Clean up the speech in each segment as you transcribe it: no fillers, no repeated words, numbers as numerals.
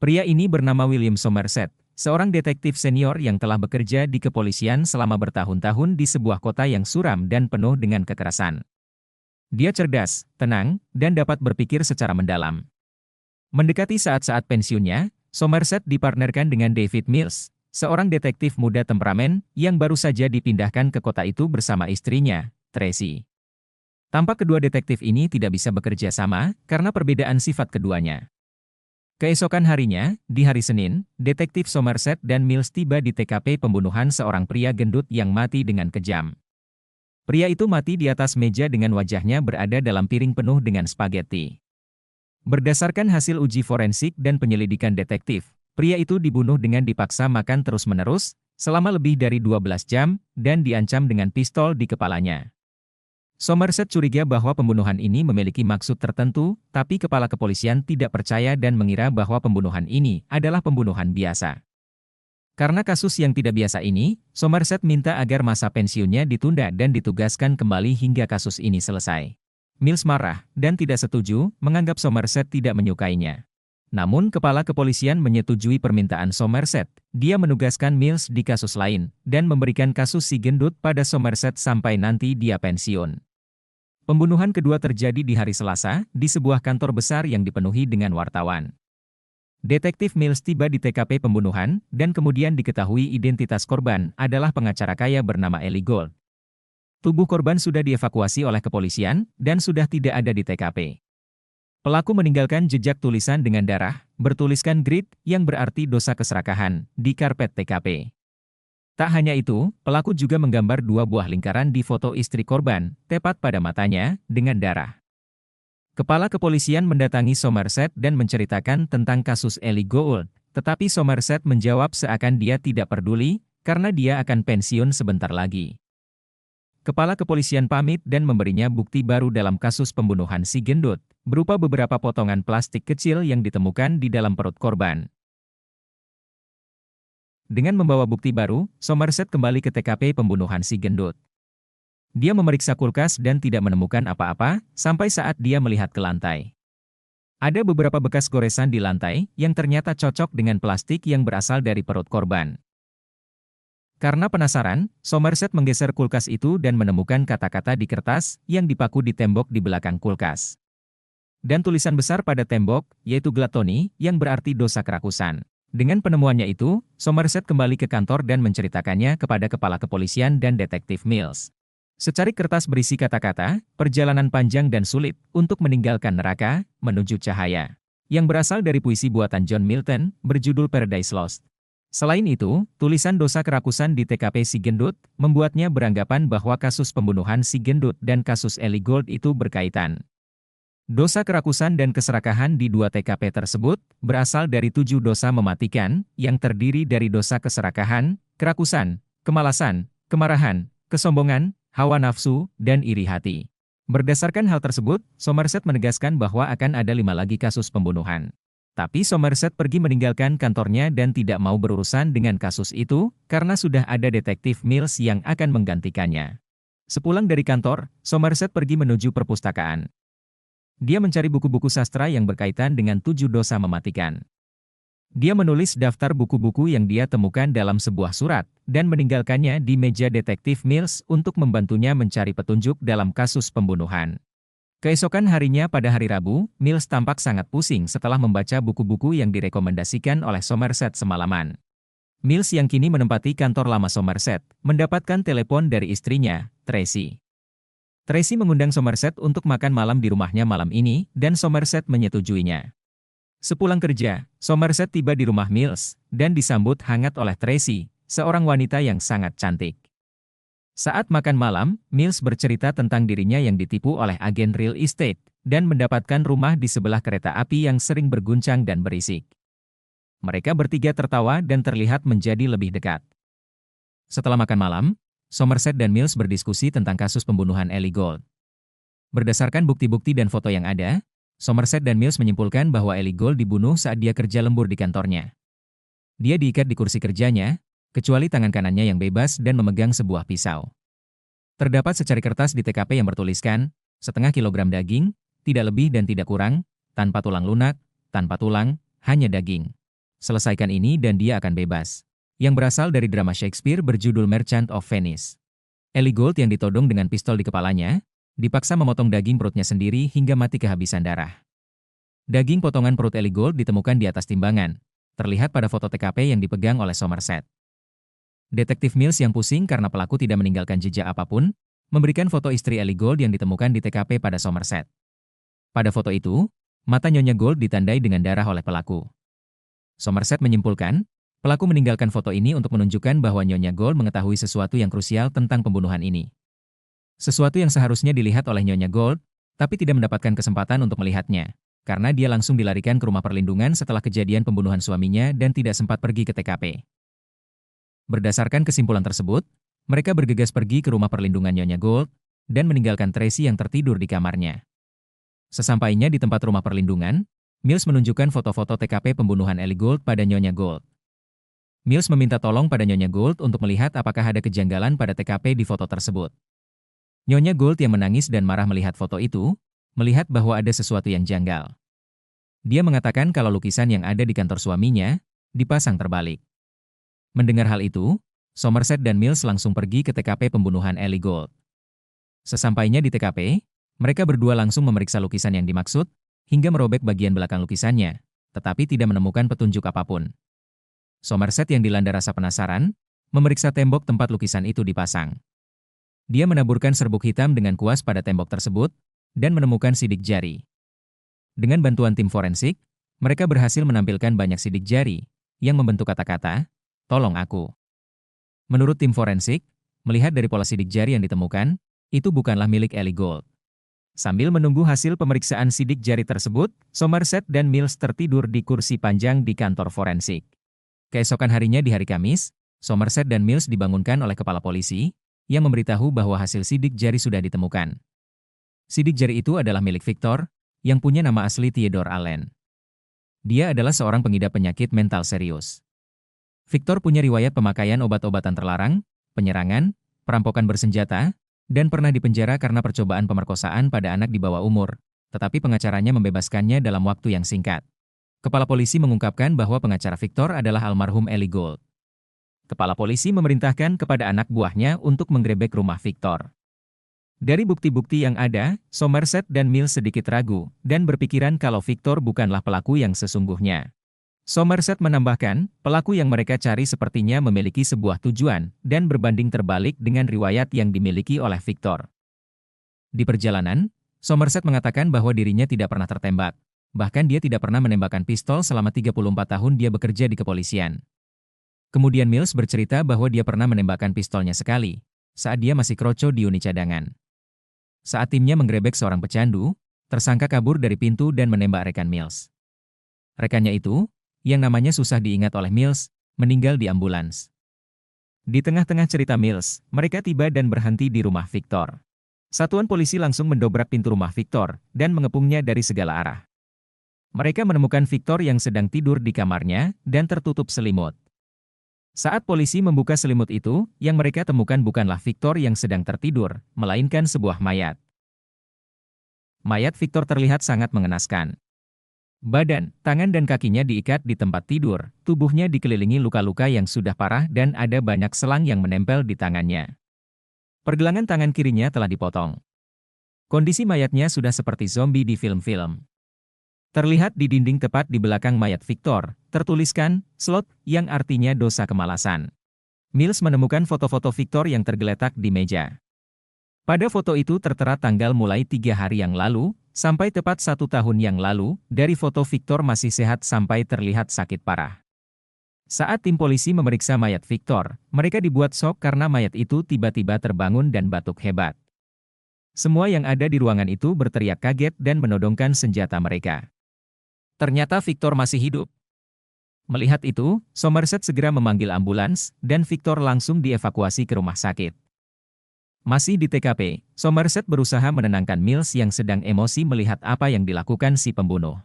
Pria ini bernama William Somerset, seorang detektif senior yang telah bekerja di kepolisian selama bertahun-tahun di sebuah kota yang suram dan penuh dengan kekerasan. Dia cerdas, tenang, dan dapat berpikir secara mendalam. Mendekati saat-saat pensiunnya, Somerset dipartnerkan dengan David Mills, seorang detektif muda temperamen yang baru saja dipindahkan ke kota itu bersama istrinya, Tracy. Tampak kedua detektif ini tidak bisa bekerja sama karena perbedaan sifat keduanya. Keesokan harinya, di hari Senin, detektif Somerset dan Mills tiba di TKP pembunuhan seorang pria gendut yang mati dengan kejam. Pria itu mati di atas meja dengan wajahnya berada dalam piring penuh dengan spaghetti. Berdasarkan hasil uji forensik dan penyelidikan detektif, pria itu dibunuh dengan dipaksa makan terus-menerus, selama lebih dari 12 jam, dan diancam dengan pistol di kepalanya. Somerset curiga bahwa pembunuhan ini memiliki maksud tertentu, tapi kepala kepolisian tidak percaya dan mengira bahwa pembunuhan ini adalah pembunuhan biasa. Karena kasus yang tidak biasa ini, Somerset minta agar masa pensiunnya ditunda dan ditugaskan kembali hingga kasus ini selesai. Mills marah dan tidak setuju, menganggap Somerset tidak menyukainya. Namun kepala kepolisian menyetujui permintaan Somerset. Dia menugaskan Mills di kasus lain, dan memberikan kasus si gendut pada Somerset sampai nanti dia pensiun. Pembunuhan kedua terjadi di hari Selasa, di sebuah kantor besar yang dipenuhi dengan wartawan. Detektif Mills tiba di TKP pembunuhan, dan kemudian diketahui identitas korban adalah pengacara kaya bernama Ellie Gold. Tubuh korban sudah dievakuasi oleh kepolisian, dan sudah tidak ada di TKP. Pelaku meninggalkan jejak tulisan dengan darah, bertuliskan grit, yang berarti dosa keserakahan, di karpet TKP. Tak hanya itu, pelaku juga menggambar 2 buah lingkaran di foto istri korban, tepat pada matanya, dengan darah. Kepala kepolisian mendatangi Somerset dan menceritakan tentang kasus Ellie Gould, tetapi Somerset menjawab seakan dia tidak peduli, karena dia akan pensiun sebentar lagi. Kepala kepolisian pamit dan memberinya bukti baru dalam kasus pembunuhan si gendut, berupa beberapa potongan plastik kecil yang ditemukan di dalam perut korban. Dengan membawa bukti baru, Somerset kembali ke TKP pembunuhan si gendut. Dia memeriksa kulkas dan tidak menemukan apa-apa, sampai saat dia melihat ke lantai. Ada beberapa bekas goresan di lantai, yang ternyata cocok dengan plastik yang berasal dari perut korban. Karena penasaran, Somerset menggeser kulkas itu dan menemukan kata-kata di kertas, yang dipaku di tembok di belakang kulkas. Dan tulisan besar pada tembok, yaitu gluttony, yang berarti dosa kerakusan. Dengan penemuannya itu, Somerset kembali ke kantor dan menceritakannya kepada kepala kepolisian dan detektif Mills. Secarik kertas berisi kata-kata, perjalanan panjang dan sulit, untuk meninggalkan neraka, menuju cahaya. Yang berasal dari puisi buatan John Milton, berjudul Paradise Lost. Selain itu, tulisan dosa kerakusan di TKP si gendut, membuatnya beranggapan bahwa kasus pembunuhan si gendut dan kasus Ellie Gould itu berkaitan. Dosa kerakusan dan keserakahan di 2 TKP tersebut, berasal dari 7 dosa mematikan, yang terdiri dari dosa keserakahan, kerakusan, kemalasan, kemarahan, kesombongan, hawa nafsu, dan iri hati. Berdasarkan hal tersebut, Somerset menegaskan bahwa akan ada 5 lagi kasus pembunuhan. Tapi Somerset pergi meninggalkan kantornya dan tidak mau berurusan dengan kasus itu, karena sudah ada detektif Mills yang akan menggantikannya. Sepulang dari kantor, Somerset pergi menuju perpustakaan. Dia mencari buku-buku sastra yang berkaitan dengan 7 dosa mematikan. Dia menulis daftar buku-buku yang dia temukan dalam sebuah surat, dan meninggalkannya di meja detektif Mills untuk membantunya mencari petunjuk dalam kasus pembunuhan. Keesokan harinya pada hari Rabu, Mills tampak sangat pusing setelah membaca buku-buku yang direkomendasikan oleh Somerset semalaman. Mills yang kini menempati kantor lama Somerset, mendapatkan telepon dari istrinya, Tracy. Tracy mengundang Somerset untuk makan malam di rumahnya malam ini, dan Somerset menyetujuinya. Sepulang kerja, Somerset tiba di rumah Mills, dan disambut hangat oleh Tracy, seorang wanita yang sangat cantik. Saat makan malam, Mills bercerita tentang dirinya yang ditipu oleh agen real estate, dan mendapatkan rumah di sebelah kereta api yang sering berguncang dan berisik. Mereka bertiga tertawa dan terlihat menjadi lebih dekat. Setelah makan malam, Somerset dan Mills berdiskusi tentang kasus pembunuhan Ellie Gould. Berdasarkan bukti-bukti dan foto yang ada, Somerset dan Mills menyimpulkan bahwa Ellie Gould dibunuh saat dia kerja lembur di kantornya. Dia diikat di kursi kerjanya, kecuali tangan kanannya yang bebas dan memegang sebuah pisau. Terdapat secari kertas di TKP yang bertuliskan, 0,5 kilogram daging, tidak lebih dan tidak kurang, tanpa tulang lunak, tanpa tulang, hanya daging. Selesaikan ini dan dia akan bebas. Yang berasal dari drama Shakespeare berjudul Merchant of Venice. Ellie Gold yang ditodong dengan pistol di kepalanya, dipaksa memotong daging perutnya sendiri hingga mati kehabisan darah. Daging potongan perut Ellie Gold ditemukan di atas timbangan, terlihat pada foto TKP yang dipegang oleh Somerset. Detektif Mills yang pusing karena pelaku tidak meninggalkan jejak apapun, memberikan foto istri Ellie Gold yang ditemukan di TKP pada Somerset. Pada foto itu, mata Nyonya Gold ditandai dengan darah oleh pelaku. Somerset menyimpulkan, pelaku meninggalkan foto ini untuk menunjukkan bahwa Nyonya Gold mengetahui sesuatu yang krusial tentang pembunuhan ini. Sesuatu yang seharusnya dilihat oleh Nyonya Gold, tapi tidak mendapatkan kesempatan untuk melihatnya, karena dia langsung dilarikan ke rumah perlindungan setelah kejadian pembunuhan suaminya dan tidak sempat pergi ke TKP. Berdasarkan kesimpulan tersebut, mereka bergegas pergi ke rumah perlindungan Nyonya Gold dan meninggalkan Tracy yang tertidur di kamarnya. Sesampainya di tempat rumah perlindungan, Mills menunjukkan foto-foto TKP pembunuhan Ellie Gold pada Nyonya Gold. Mills meminta tolong pada Nyonya Gold untuk melihat apakah ada kejanggalan pada TKP di foto tersebut. Nyonya Gold yang menangis dan marah melihat foto itu, melihat bahwa ada sesuatu yang janggal. Dia mengatakan kalau lukisan yang ada di kantor suaminya dipasang terbalik. Mendengar hal itu, Somerset dan Mills langsung pergi ke TKP pembunuhan Ellie Gold. Sesampainya di TKP, mereka berdua langsung memeriksa lukisan yang dimaksud, hingga merobek bagian belakang lukisannya, tetapi tidak menemukan petunjuk apapun. Somerset yang dilanda rasa penasaran, memeriksa tembok tempat lukisan itu dipasang. Dia menaburkan serbuk hitam dengan kuas pada tembok tersebut, dan menemukan sidik jari. Dengan bantuan tim forensik, mereka berhasil menampilkan banyak sidik jari, yang membentuk kata-kata, "Tolong aku." Menurut tim forensik, melihat dari pola sidik jari yang ditemukan, itu bukanlah milik Ellie Gold. Sambil menunggu hasil pemeriksaan sidik jari tersebut, Somerset dan Mills tertidur di kursi panjang di kantor forensik. Keesokan harinya di hari Kamis, Somerset dan Mills dibangunkan oleh kepala polisi, yang memberitahu bahwa hasil sidik jari sudah ditemukan. Sidik jari itu adalah milik Victor, yang punya nama asli Theodore Allen. Dia adalah seorang pengidap penyakit mental serius. Victor punya riwayat pemakaian obat-obatan terlarang, penyerangan, perampokan bersenjata, dan pernah dipenjara karena percobaan pemerkosaan pada anak di bawah umur, tetapi pengacaranya membebaskannya dalam waktu yang singkat. Kepala polisi mengungkapkan bahwa pengacara Victor adalah almarhum Ellie Gold. Kepala polisi memerintahkan kepada anak buahnya untuk menggerebek rumah Victor. Dari bukti-bukti yang ada, Somerset dan Mills sedikit ragu dan berpikiran kalau Victor bukanlah pelaku yang sesungguhnya. Somerset menambahkan, pelaku yang mereka cari sepertinya memiliki sebuah tujuan dan berbanding terbalik dengan riwayat yang dimiliki oleh Victor. Di perjalanan, Somerset mengatakan bahwa dirinya tidak pernah tertembak. Bahkan dia tidak pernah menembakkan pistol selama 34 tahun dia bekerja di kepolisian. Kemudian Mills bercerita bahwa dia pernah menembakkan pistolnya sekali, saat dia masih kroco di unit cadangan. Saat timnya menggerebek seorang pecandu, tersangka kabur dari pintu dan menembak rekan Mills. Rekannya itu, yang namanya susah diingat oleh Mills, meninggal di ambulans. Di tengah-tengah cerita Mills, mereka tiba dan berhenti di rumah Victor. Satuan polisi langsung mendobrak pintu rumah Victor dan mengepungnya dari segala arah. Mereka menemukan Victor yang sedang tidur di kamarnya dan tertutup selimut. Saat polisi membuka selimut itu, yang mereka temukan bukanlah Victor yang sedang tertidur, melainkan sebuah mayat. Mayat Victor terlihat sangat mengenaskan. Badan, tangan dan kakinya diikat di tempat tidur, tubuhnya dikelilingi luka-luka yang sudah parah dan ada banyak selang yang menempel di tangannya. Pergelangan tangan kirinya telah dipotong. Kondisi mayatnya sudah seperti zombie di film-film. Terlihat di dinding tepat di belakang mayat Victor, tertuliskan, "Slot", yang artinya dosa kemalasan. Mills menemukan foto-foto Victor yang tergeletak di meja. Pada foto itu tertera tanggal mulai 3 hari yang lalu, sampai tepat 1 tahun yang lalu, dari foto Victor masih sehat sampai terlihat sakit parah. Saat tim polisi memeriksa mayat Victor, mereka dibuat shock karena mayat itu tiba-tiba terbangun dan batuk hebat. Semua yang ada di ruangan itu berteriak kaget dan menodongkan senjata mereka. Ternyata Victor masih hidup. Melihat itu, Somerset segera memanggil ambulans, dan Victor langsung dievakuasi ke rumah sakit. Masih di TKP, Somerset berusaha menenangkan Mills yang sedang emosi melihat apa yang dilakukan si pembunuh.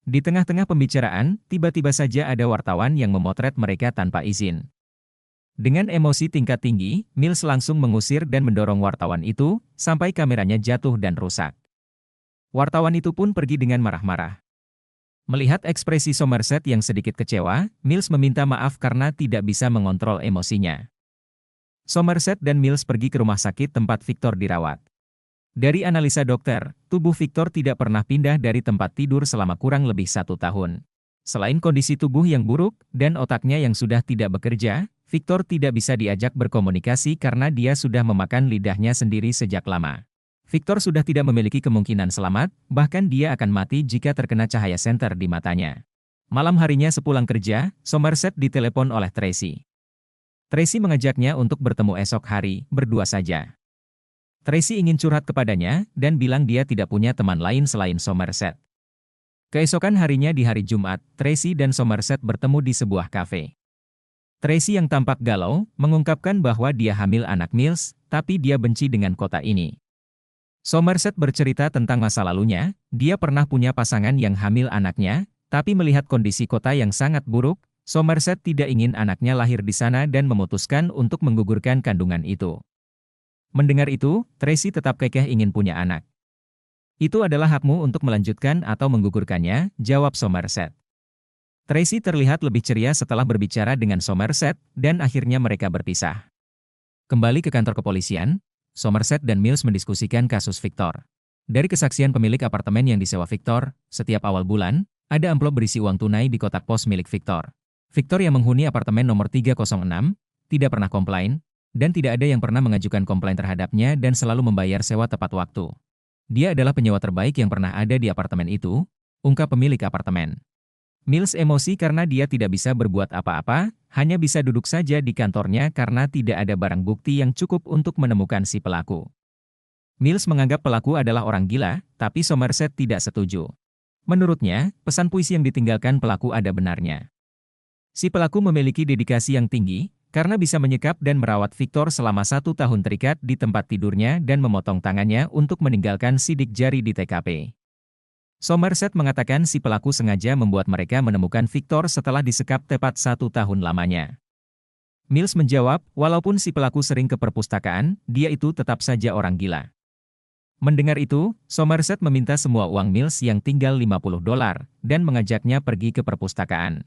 Di tengah-tengah pembicaraan, tiba-tiba saja ada wartawan yang memotret mereka tanpa izin. Dengan emosi tingkat tinggi, Mills langsung mengusir dan mendorong wartawan itu, sampai kameranya jatuh dan rusak. Wartawan itu pun pergi dengan marah-marah. Melihat ekspresi Somerset yang sedikit kecewa, Mills meminta maaf karena tidak bisa mengontrol emosinya. Somerset dan Mills pergi ke rumah sakit tempat Victor dirawat. Dari analisa dokter, tubuh Victor tidak pernah pindah dari tempat tidur selama kurang lebih 1 tahun. Selain kondisi tubuh yang buruk dan otaknya yang sudah tidak bekerja, Victor tidak bisa diajak berkomunikasi karena dia sudah memakan lidahnya sendiri sejak lama. Victor sudah tidak memiliki kemungkinan selamat, bahkan dia akan mati jika terkena cahaya senter di matanya. Malam harinya sepulang kerja, Somerset ditelepon oleh Tracy. Tracy mengajaknya untuk bertemu esok hari, berdua saja. Tracy ingin curhat kepadanya, dan bilang dia tidak punya teman lain selain Somerset. Keesokan harinya di hari Jumat, Tracy dan Somerset bertemu di sebuah kafe. Tracy yang tampak galau, mengungkapkan bahwa dia hamil anak Mills, tapi dia benci dengan kota ini. Somerset bercerita tentang masa lalunya, dia pernah punya pasangan yang hamil anaknya, tapi melihat kondisi kota yang sangat buruk, Somerset tidak ingin anaknya lahir di sana dan memutuskan untuk menggugurkan kandungan itu. Mendengar itu, Tracy tetap kekeh ingin punya anak. Itu adalah hakmu untuk melanjutkan atau menggugurkannya, jawab Somerset. Tracy terlihat lebih ceria setelah berbicara dengan Somerset, dan akhirnya mereka berpisah. Kembali ke kantor kepolisian, Somerset dan Mills mendiskusikan kasus Victor. Dari kesaksian pemilik apartemen yang disewa Victor, setiap awal bulan, ada amplop berisi uang tunai di kotak pos milik Victor. Victor yang menghuni apartemen nomor 306, tidak pernah komplain, dan tidak ada yang pernah mengajukan komplain terhadapnya dan selalu membayar sewa tepat waktu. Dia adalah penyewa terbaik yang pernah ada di apartemen itu, ungkap pemilik apartemen. Mills emosi karena dia tidak bisa berbuat apa-apa, hanya bisa duduk saja di kantornya karena tidak ada barang bukti yang cukup untuk menemukan si pelaku. Mills menganggap pelaku adalah orang gila, tapi Somerset tidak setuju. Menurutnya, pesan puisi yang ditinggalkan pelaku ada benarnya. Si pelaku memiliki dedikasi yang tinggi, karena bisa menyekap dan merawat Victor selama 1 tahun terikat di tempat tidurnya dan memotong tangannya untuk meninggalkan sidik jari di TKP. Somerset mengatakan si pelaku sengaja membuat mereka menemukan Victor setelah disekap tepat 1 tahun lamanya. Mills menjawab, walaupun si pelaku sering ke perpustakaan, dia itu tetap saja orang gila. Mendengar itu, Somerset meminta semua uang Mills yang tinggal $50 dan mengajaknya pergi ke perpustakaan.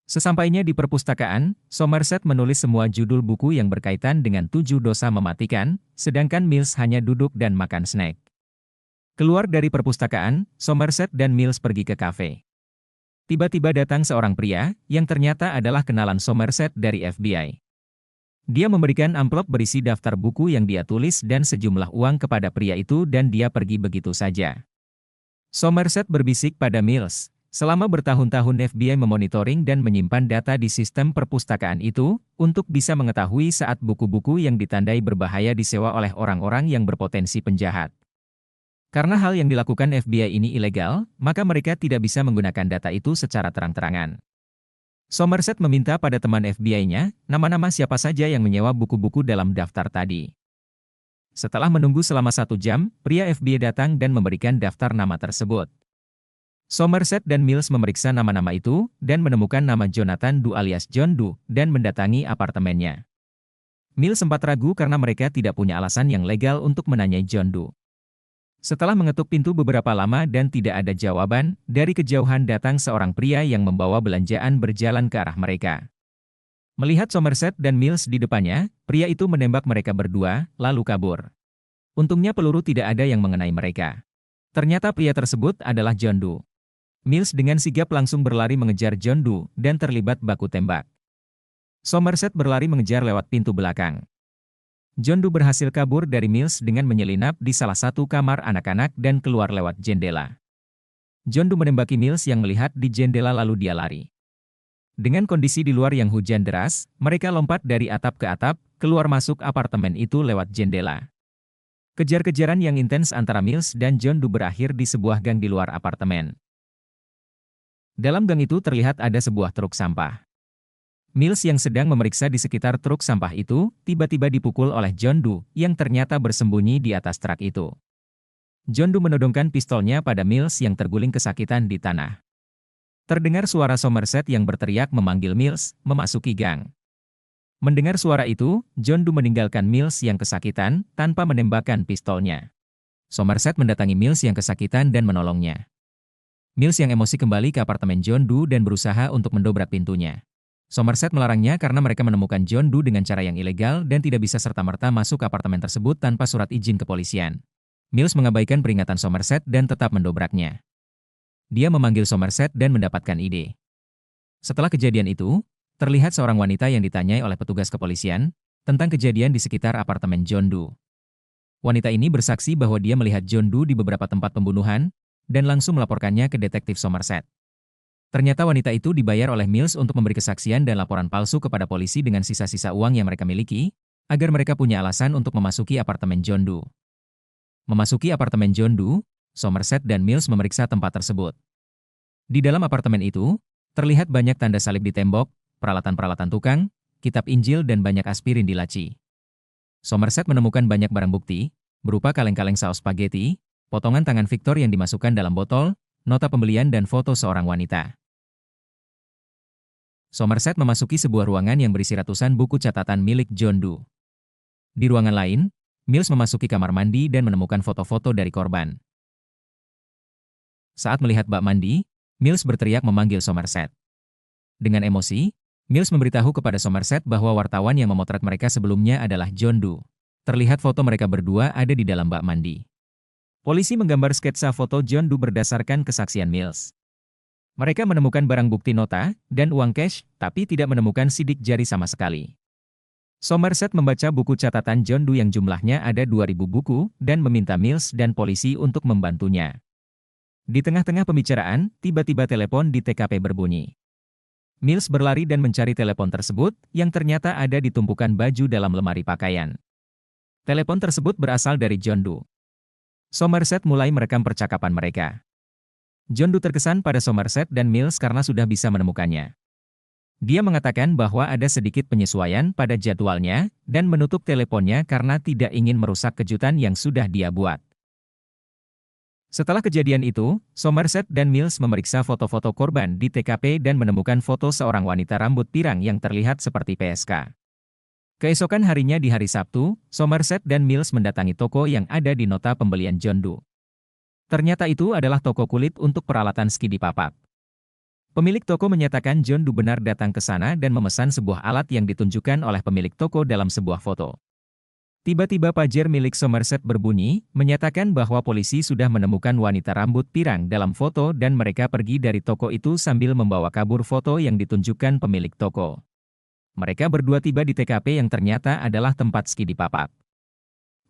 Sesampainya di perpustakaan, Somerset menulis semua judul buku yang berkaitan dengan 7 dosa mematikan, sedangkan Mills hanya duduk dan makan snack. Keluar dari perpustakaan, Somerset dan Mills pergi ke kafe. Tiba-tiba datang seorang pria, yang ternyata adalah kenalan Somerset dari FBI. Dia memberikan amplop berisi daftar buku yang dia tulis dan sejumlah uang kepada pria itu dan dia pergi begitu saja. Somerset berbisik pada Mills, selama bertahun-tahun FBI memonitoring dan menyimpan data di sistem perpustakaan itu, untuk bisa mengetahui saat buku-buku yang ditandai berbahaya disewa oleh orang-orang yang berpotensi penjahat. Karena hal yang dilakukan FBI ini ilegal, maka mereka tidak bisa menggunakan data itu secara terang-terangan. Somerset meminta pada teman FBI-nya, nama-nama siapa saja yang menyewa buku-buku dalam daftar tadi. Setelah menunggu selama 1 jam, pria FBI datang dan memberikan daftar nama tersebut. Somerset dan Mills memeriksa nama-nama itu, dan menemukan nama Jonathan Doe alias John Doe, dan mendatangi apartemennya. Mills sempat ragu karena mereka tidak punya alasan yang legal untuk menanyai John Doe. Setelah mengetuk pintu beberapa lama dan tidak ada jawaban, dari kejauhan datang seorang pria yang membawa belanjaan berjalan ke arah mereka. Melihat Somerset dan Mills di depannya, pria itu menembak mereka berdua, lalu kabur. Untungnya peluru tidak ada yang mengenai mereka. Ternyata pria tersebut adalah John Doe. Mills dengan sigap langsung berlari mengejar John Doe dan terlibat baku tembak. Somerset berlari mengejar lewat pintu belakang. John Doe berhasil kabur dari Mills dengan menyelinap di salah satu kamar anak-anak dan keluar lewat jendela. John Doe menembaki Mills yang melihat di jendela lalu dia lari. Dengan kondisi di luar yang hujan deras, mereka lompat dari atap ke atap, keluar masuk apartemen itu lewat jendela. Kejar-kejaran yang intens antara Mills dan John Doe berakhir di sebuah gang di luar apartemen. Dalam gang itu terlihat ada sebuah truk sampah. Mills yang sedang memeriksa di sekitar truk sampah itu, tiba-tiba dipukul oleh John Doe, yang ternyata bersembunyi di atas truk itu. John Doe menodongkan pistolnya pada Mills yang terguling kesakitan di tanah. Terdengar suara Somerset yang berteriak memanggil Mills, memasuki gang. Mendengar suara itu, John Doe meninggalkan Mills yang kesakitan, tanpa menembakkan pistolnya. Somerset mendatangi Mills yang kesakitan dan menolongnya. Mills yang emosi kembali ke apartemen John Doe dan berusaha untuk mendobrak pintunya. Somerset melarangnya karena mereka menemukan John Doe dengan cara yang ilegal dan tidak bisa serta-merta masuk ke apartemen tersebut tanpa surat izin kepolisian. Mills mengabaikan peringatan Somerset dan tetap mendobraknya. Dia memanggil Somerset dan mendapatkan ide. Setelah kejadian itu, terlihat seorang wanita yang ditanyai oleh petugas kepolisian tentang kejadian di sekitar apartemen John Doe. Wanita ini bersaksi bahwa dia melihat John Doe di beberapa tempat pembunuhan dan langsung melaporkannya ke detektif Somerset. Ternyata wanita itu dibayar oleh Mills untuk memberi kesaksian dan laporan palsu kepada polisi dengan sisa-sisa uang yang mereka miliki, agar mereka punya alasan untuk memasuki apartemen John Doe. Memasuki apartemen John Doe, Somerset dan Mills memeriksa tempat tersebut. Di dalam apartemen itu, terlihat banyak tanda salib di tembok, peralatan-peralatan tukang, kitab Injil dan banyak aspirin di laci. Somerset menemukan banyak barang bukti, berupa kaleng-kaleng saus spaghetti, potongan tangan Victor yang dimasukkan dalam botol, nota pembelian dan foto seorang wanita. Somerset memasuki sebuah ruangan yang berisi ratusan buku catatan milik John Doe. Di ruangan lain, Mills memasuki kamar mandi dan menemukan foto-foto dari korban. Saat melihat bak mandi, Mills berteriak memanggil Somerset. Dengan emosi, Mills memberitahu kepada Somerset bahwa wartawan yang memotret mereka sebelumnya adalah John Doe. Terlihat foto mereka berdua ada di dalam bak mandi. Polisi menggambar sketsa foto John Doe berdasarkan kesaksian Mills. Mereka menemukan barang bukti nota dan uang cash, tapi tidak menemukan sidik jari sama sekali. Somerset membaca buku catatan John Doe yang jumlahnya ada 2.000 buku dan meminta Mills dan polisi untuk membantunya. Di tengah-tengah pembicaraan, tiba-tiba telepon di TKP berbunyi. Mills berlari dan mencari telepon tersebut, yang ternyata ada di tumpukan baju dalam lemari pakaian. Telepon tersebut berasal dari John Doe. Somerset mulai merekam percakapan mereka. John Doe terkesan pada Somerset dan Mills karena sudah bisa menemukannya. Dia mengatakan bahwa ada sedikit penyesuaian pada jadwalnya dan menutup teleponnya karena tidak ingin merusak kejutan yang sudah dia buat. Setelah kejadian itu, Somerset dan Mills memeriksa foto-foto korban di TKP dan menemukan foto seorang wanita rambut pirang yang terlihat seperti PSK. Keesokan harinya di hari Sabtu, Somerset dan Mills mendatangi toko yang ada di nota pembelian John Doe. Ternyata itu adalah toko kulit untuk peralatan ski di Papap. Pemilik toko menyatakan John Doe benar datang ke sana dan memesan sebuah alat yang ditunjukkan oleh pemilik toko dalam sebuah foto. Tiba-tiba pager milik Somerset berbunyi, menyatakan bahwa polisi sudah menemukan wanita rambut pirang dalam foto dan mereka pergi dari toko itu sambil membawa kabur foto yang ditunjukkan pemilik toko. Mereka berdua tiba di TKP yang ternyata adalah tempat ski di Papap.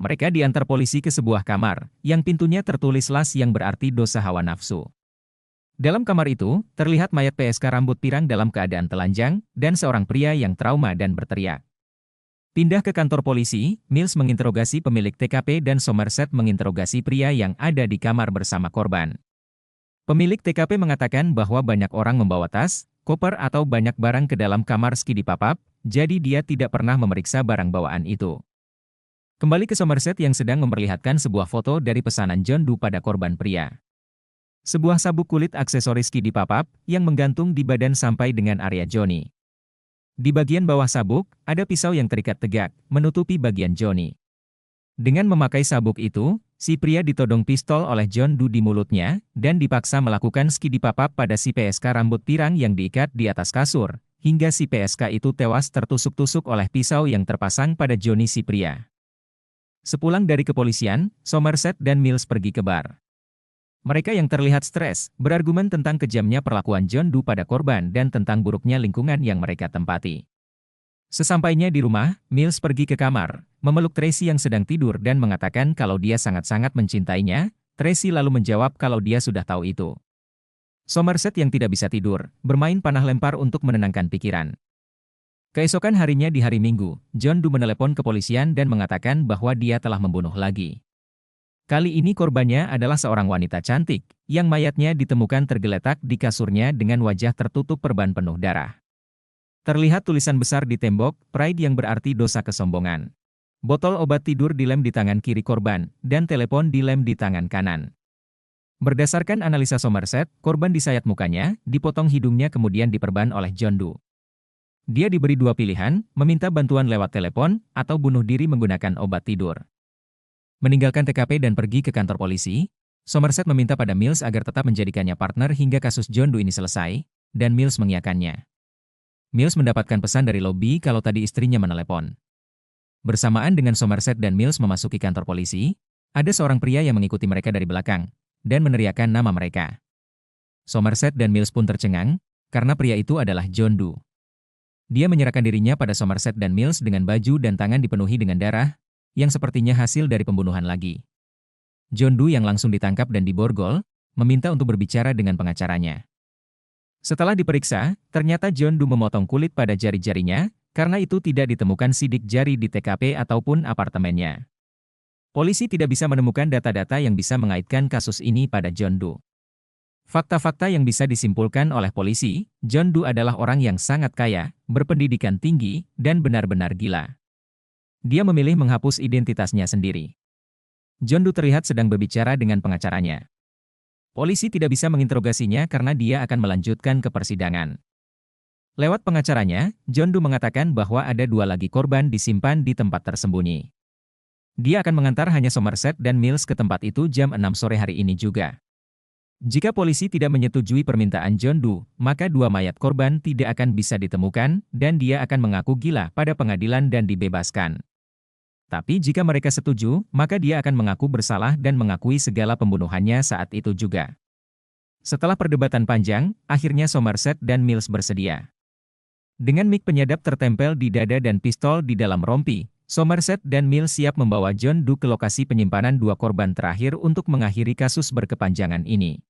Mereka diantar polisi ke sebuah kamar, yang pintunya tertulis las yang berarti dosa hawa nafsu. Dalam kamar itu, terlihat mayat PSK rambut pirang dalam keadaan telanjang, dan seorang pria yang trauma dan berteriak. Pindah ke kantor polisi, Mills menginterogasi pemilik TKP dan Somerset menginterogasi pria yang ada di kamar bersama korban. Pemilik TKP mengatakan bahwa banyak orang membawa tas, koper atau banyak barang ke dalam kamar ski di Papap, jadi dia tidak pernah memeriksa barang bawaan itu. Kembali ke Somerset yang sedang memperlihatkan sebuah foto dari pesanan John Doe pada korban pria. Sebuah sabuk kulit aksesoris ski di Papap yang menggantung di badan sampai dengan area Johnny. Di bagian bawah sabuk, ada pisau yang terikat tegak, menutupi bagian Johnny. Dengan memakai sabuk itu, si pria ditodong pistol oleh John Doe di mulutnya, dan dipaksa melakukan ski di Papap pada si PSK rambut pirang yang diikat di atas kasur, hingga si PSK itu tewas tertusuk-tusuk oleh pisau yang terpasang pada Johnny si pria. Sepulang dari kepolisian, Somerset dan Mills pergi ke bar. Mereka yang terlihat stres, berargumen tentang kejamnya perlakuan John Doe pada korban dan tentang buruknya lingkungan yang mereka tempati. Sesampainya di rumah, Mills pergi ke kamar, memeluk Tracy yang sedang tidur dan mengatakan kalau dia sangat-sangat mencintainya. Tracy lalu menjawab kalau dia sudah tahu itu. Somerset yang tidak bisa tidur, bermain panah lempar untuk menenangkan pikiran. Keesokan harinya di hari Minggu, John Doe menelepon kepolisian dan mengatakan bahwa dia telah membunuh lagi. Kali ini korbannya adalah seorang wanita cantik, yang mayatnya ditemukan tergeletak di kasurnya dengan wajah tertutup perban penuh darah. Terlihat tulisan besar di tembok, Pride yang berarti dosa kesombongan. Botol obat tidur dilem di tangan kiri korban, dan telepon dilem di tangan kanan. Berdasarkan analisa Somerset, korban disayat mukanya, dipotong hidungnya kemudian diperban oleh John Doe. Dia diberi dua pilihan, meminta bantuan lewat telepon, atau bunuh diri menggunakan obat tidur. Meninggalkan TKP dan pergi ke kantor polisi, Somerset meminta pada Mills agar tetap menjadikannya partner hingga kasus John Doe ini selesai, dan Mills mengiyakannya. Mills mendapatkan pesan dari lobi kalau tadi istrinya menelepon. Bersamaan dengan Somerset dan Mills memasuki kantor polisi, ada seorang pria yang mengikuti mereka dari belakang, dan meneriakkan nama mereka. Somerset dan Mills pun tercengang, karena pria itu adalah John Doe. Dia menyerahkan dirinya pada Somerset dan Mills dengan baju dan tangan dipenuhi dengan darah, yang sepertinya hasil dari pembunuhan lagi. John Doe yang langsung ditangkap dan diborgol, meminta untuk berbicara dengan pengacaranya. Setelah diperiksa, ternyata John Doe memotong kulit pada jari-jarinya, karena itu tidak ditemukan sidik jari di TKP ataupun apartemennya. Polisi tidak bisa menemukan data-data yang bisa mengaitkan kasus ini pada John Doe. Fakta-fakta yang bisa disimpulkan oleh polisi, John Doe adalah orang yang sangat kaya, berpendidikan tinggi, dan benar-benar gila. Dia memilih menghapus identitasnya sendiri. John Doe terlihat sedang berbicara dengan pengacaranya. Polisi tidak bisa menginterogasinya karena dia akan melanjutkan ke persidangan. Lewat pengacaranya, John Doe mengatakan bahwa ada 2 lagi korban disimpan di tempat tersembunyi. Dia akan mengantar hanya Somerset dan Mills ke tempat itu jam 6 sore hari ini juga. Jika polisi tidak menyetujui permintaan John Doe, maka 2 mayat korban tidak akan bisa ditemukan dan dia akan mengaku gila pada pengadilan dan dibebaskan. Tapi jika mereka setuju, maka dia akan mengaku bersalah dan mengakui segala pembunuhannya saat itu juga. Setelah perdebatan panjang, akhirnya Somerset dan Mills bersedia. Dengan mik penyadap tertempel di dada dan pistol di dalam rompi, Somerset dan Mills siap membawa John Doe ke lokasi penyimpanan 2 korban terakhir untuk mengakhiri kasus berkepanjangan ini.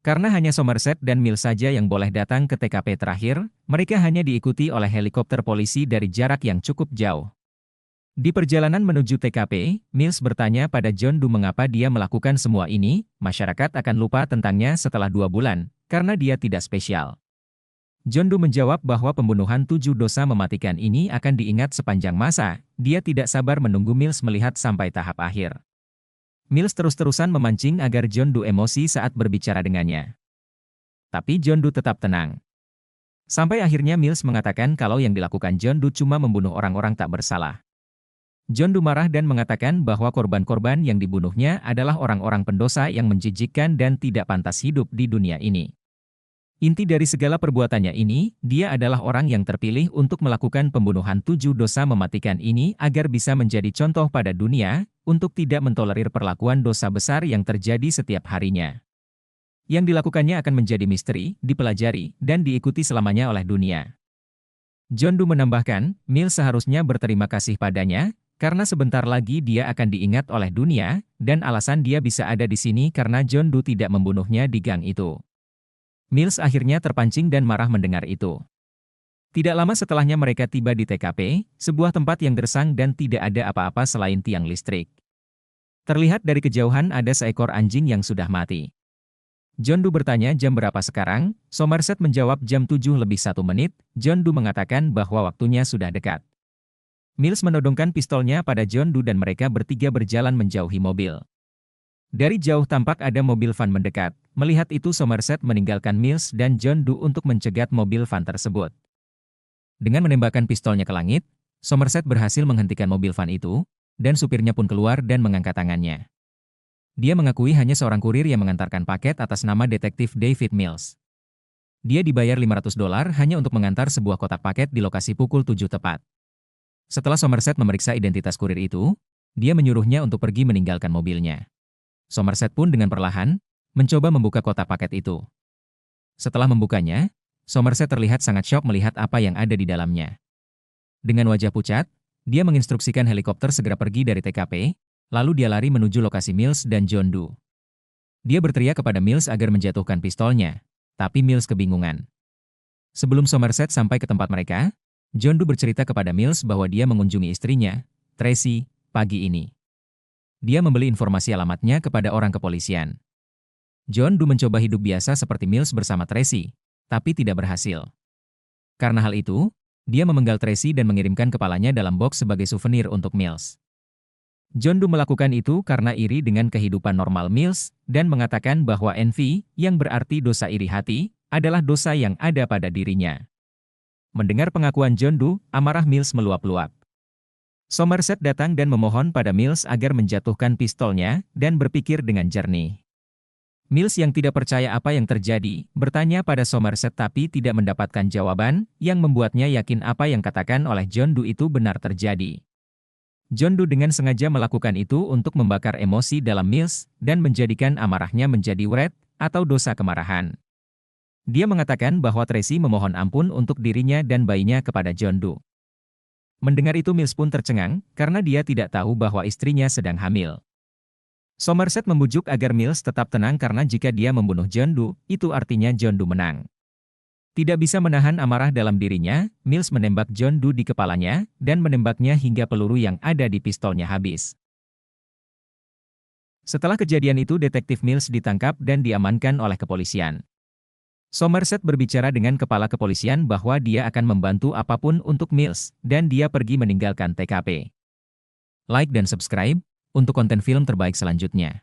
Karena hanya Somerset dan Mills saja yang boleh datang ke TKP terakhir, mereka hanya diikuti oleh helikopter polisi dari jarak yang cukup jauh. Di perjalanan menuju TKP, Mills bertanya pada John Doe mengapa dia melakukan semua ini. Masyarakat akan lupa tentangnya setelah 2 bulan, karena dia tidak spesial. John Doe menjawab bahwa pembunuhan 7 dosa mematikan ini akan diingat sepanjang masa. Dia tidak sabar menunggu Mills melihat sampai tahap akhir. Mills terus-terusan memancing agar John Doe emosi saat berbicara dengannya. Tapi John Doe tetap tenang. Sampai akhirnya Mills mengatakan kalau yang dilakukan John Doe cuma membunuh orang-orang tak bersalah. John Doe marah dan mengatakan bahwa korban-korban yang dibunuhnya adalah orang-orang pendosa yang menjijikkan dan tidak pantas hidup di dunia ini. Inti dari segala perbuatannya ini, dia adalah orang yang terpilih untuk melakukan pembunuhan 7 dosa mematikan ini agar bisa menjadi contoh pada dunia, untuk tidak mentolerir perlakuan dosa besar yang terjadi setiap harinya. Yang dilakukannya akan menjadi misteri, dipelajari, dan diikuti selamanya oleh dunia. John Doe menambahkan, Mills seharusnya berterima kasih padanya, karena sebentar lagi dia akan diingat oleh dunia, dan alasan dia bisa ada di sini karena John Doe tidak membunuhnya di gang itu. Mills akhirnya terpancing dan marah mendengar itu. Tidak lama setelahnya mereka tiba di TKP, sebuah tempat yang gersang dan tidak ada apa-apa selain tiang listrik. Terlihat dari kejauhan ada seekor anjing yang sudah mati. John Doe bertanya jam berapa sekarang, Somerset menjawab jam 7:01. John Doe mengatakan bahwa waktunya sudah dekat. Mills menodongkan pistolnya pada John Doe dan mereka bertiga berjalan menjauhi mobil. Dari jauh tampak ada mobil van mendekat. Melihat itu Somerset meninggalkan Mills dan John Doe untuk mencegat mobil van tersebut. Dengan menembakkan pistolnya ke langit, Somerset berhasil menghentikan mobil van itu, dan supirnya pun keluar dan mengangkat tangannya. Dia mengakui hanya seorang kurir yang mengantarkan paket atas nama detektif David Mills. Dia dibayar $500 hanya untuk mengantar sebuah kotak paket di lokasi pukul 7 tepat. Setelah Somerset memeriksa identitas kurir itu, dia menyuruhnya untuk pergi meninggalkan mobilnya. Somerset pun dengan perlahan, mencoba membuka kotak paket itu. Setelah membukanya, Somerset terlihat sangat syok melihat apa yang ada di dalamnya. Dengan wajah pucat, dia menginstruksikan helikopter segera pergi dari TKP, lalu dia lari menuju lokasi Mills dan John Doe. Dia berteriak kepada Mills agar menjatuhkan pistolnya, tapi Mills kebingungan. Sebelum Somerset sampai ke tempat mereka, John Doe bercerita kepada Mills bahwa dia mengunjungi istrinya, Tracy, pagi ini. Dia membeli informasi alamatnya kepada orang kepolisian. John Doe mencoba hidup biasa seperti Mills bersama Tracy, tapi tidak berhasil. Karena hal itu, dia memenggal Tracy dan mengirimkan kepalanya dalam box sebagai souvenir untuk Mills. John Doe melakukan itu karena iri dengan kehidupan normal Mills, dan mengatakan bahwa envy, yang berarti dosa iri hati, adalah dosa yang ada pada dirinya. Mendengar pengakuan John Doe, amarah Mills meluap-luap. Somerset datang dan memohon pada Mills agar menjatuhkan pistolnya dan berpikir dengan jernih. Mills yang tidak percaya apa yang terjadi, bertanya pada Somerset tapi tidak mendapatkan jawaban, yang membuatnya yakin apa yang katakan oleh John Doe itu benar terjadi. John Doe dengan sengaja melakukan itu untuk membakar emosi dalam Mills, dan menjadikan amarahnya menjadi wrath, atau dosa kemarahan. Dia mengatakan bahwa Tracy memohon ampun untuk dirinya dan bayinya kepada John Doe. Mendengar itu Mills pun tercengang, karena dia tidak tahu bahwa istrinya sedang hamil. Somerset membujuk agar Mills tetap tenang karena jika dia membunuh John Doe, itu artinya John Doe menang. Tidak bisa menahan amarah dalam dirinya, Mills menembak John Doe di kepalanya, dan menembaknya hingga peluru yang ada di pistolnya habis. Setelah kejadian itu detektif Mills ditangkap dan diamankan oleh kepolisian. Somerset berbicara dengan kepala kepolisian bahwa dia akan membantu apapun untuk Mills, dan dia pergi meninggalkan TKP. Like dan subscribe untuk konten film terbaik selanjutnya.